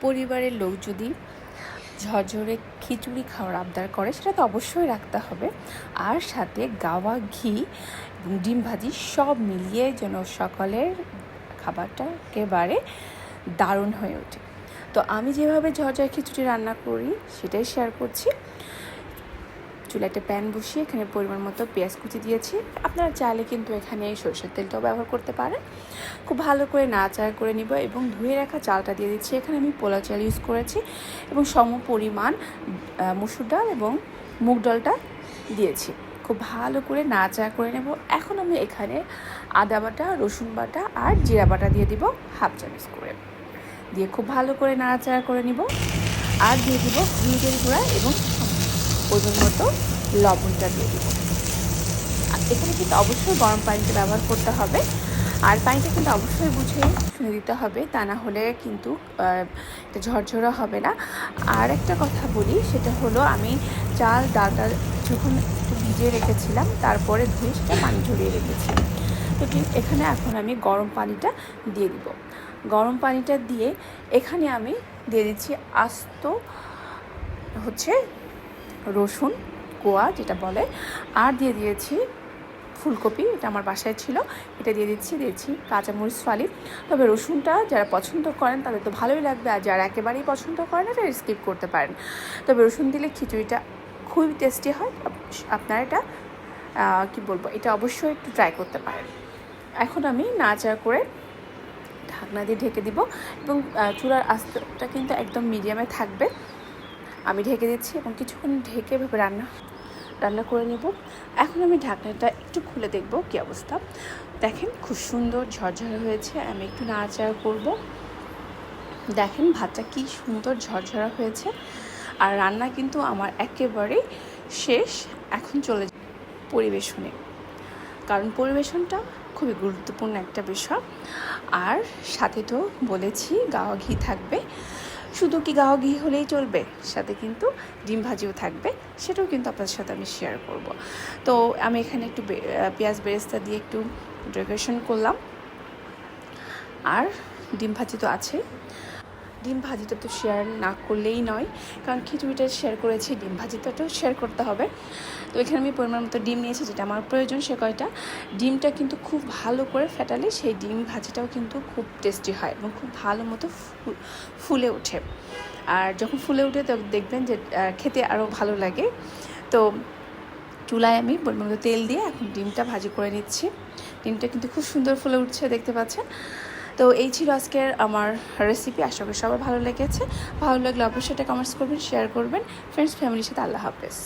পরিবারের লোক যদি ঝরঝরে খিচুড়ি খাওয়ার আবদার করে সেটা তো অবশ্যই রাখতে হবে, আর সাথে গাওয়া ঘি এবং ডিম ভাজি সব মিলিয়ে যেন সকালের খাবারটা একেবারে দারুণ হয়ে ওঠে। তো আমি যেভাবে ঝরঝরে খিচুড়ি রান্না করি সেটাই শেয়ার করছি। চুলায় একটা প্যান বসিয়ে এখানে পরিমাণ মতো পেঁয়াজ কুচি দিয়েছি। আপনারা চাইলে কিন্তু এখানে সরষের তেলটাও ব্যবহার করতে পারেন। খুব ভালো করে নাড়াচাড়া করে নিব এবং ধুয়ে রাখা চালটা দিয়ে দিচ্ছি। এখানে আমি পোলা চাল ইউজ করেছি এবং সম পরিমাণ মসুর ডাল এবং মুগ ডালটা দিয়েছি। খুব ভালো করে নাড়াচাড়া করে নেব। এখন আমি এখানে আদা বাটা, রসুন বাটা আর জিরা বাটা দিয়ে দিব হাফ চামচ করে, দিয়ে খুব ভালো করে নাড়াচাড়া করে নিব। আর দিয়ে দিব হলুদের গুঁড়া এবং ওজন মতো লবণটা দিয়ে দিব। আর এখানে কিন্তু অবশ্যই গরম পানিটা ব্যবহার করতে হবে, আর পানিটা কিন্তু অবশ্যই বুঝে শুনে দিতে হবে, তা না হলে কিন্তু এটা ঝরঝরা হবে না। আর একটা কথা বলি, সেটা হলো আমি চাল ডালটা যখন একটু ভিজিয়ে রেখেছিলাম তারপরে ধুয়ে সেটা পানি ঝরিয়ে রেখেছি। তো ঠিক এখানে এখন আমি গরম পানিটা দিয়ে দিব। গরম পানিটা দিয়ে এখানে আমি দিয়ে দিচ্ছি আস্ত রসুন কোয়া যেটা বলে, আর দিয়ে দিয়েছি ফুলকপি, এটা আমার বাসায় ছিল, এটা দিয়েছি কাঁচামরিচ ফালি। তবে রসুনটা যারা পছন্দ করেন তাদের তো ভালোই লাগবে, আর যারা একেবারেই পছন্দ করেন এটা স্কিপ করতে পারেন। তবে রসুন দিলে খিচুড়িটা খুবই টেস্টি হয়। আপনারা এটা এটা অবশ্যই একটু ট্রাই করতে পারেন। এখন আমি নাড়াচাড়া করে ঢাকনা দিয়ে ঢেকে দিব এবং চুলার আঁচটা কিন্তু একদম মিডিয়ামে থাকবে। আমি ঢেকে দিচ্ছি এবং কিছুক্ষণ ঢেকে রান্না করে নেব। এখন আমি ঢাকনাটা একটু খুলে দেখব কী অবস্থা। দেখেন খুব সুন্দর ঝরঝরে হয়েছে। আমি একটু নাড়াচাড়া করব। দেখেন ভাতটা কি সুন্দর ঝরঝরা হয়েছে, আর রান্না কিন্তু আমার একেবারেই শেষ। এখন চলে যাব পরিবেশনে, কারণ পরিবেশনটা খুবই গুরুত্বপূর্ণ একটা বিষয়। আর সাথে তো বলেছি গাওয়া ঘি থাকবে। শুধু কি গাওয়া ঘি হলেই চলবে, সাথে কিন্তু ডিম ভাজিও থাকবে, সেটাও কিন্তু আপনাদের সাথে আমি শেয়ার করব। তো আমি এখানে একটু পেঁয়াজ বেরেস্তা দিয়ে একটু ডেকোরেশন করলাম। আর ডিম ভাজি তো আছে, ডিম ভাজিটা তো শেয়ার না করলেই নয়, কারণ খিচুড়িটা শেয়ার করেছি, ডিম ভাজিটাও শেয়ার করতে হবে। তো এখানে আমি পরিমাণ মতো ডিম নিয়েছি, যেটা আমার প্রয়োজন সে কয়টা। ডিমটা কিন্তু খুব ভালো করে ফেটালে সেই ডিম ভাজিটাও কিন্তু খুব টেস্টি হয় এবং খুব ভালো মতো ফুলে ওঠে। আর যখন ফুলে ওঠে তো দেখবেন যে খেতে আরও ভালো লাগে। তো চুলায় আমি পরিমাণ মতো তেল দিয়ে এখন ডিমটা ভাজি করে নিচ্ছি। ডিমটা কিন্তু খুব সুন্দর ফুলে উঠছে, দেখতে পাচ্ছেন। তো এই ছিল আজকের আমার রেসিপি। আশা করি সবার ভালো লেগেছে। ভালো লাগলে অবশ্যই এটা কমেন্টস করবেন, শেয়ার করবেন ফ্রেন্ডস ফ্যামিলির সাথে। আল্লাহ হাফেজ।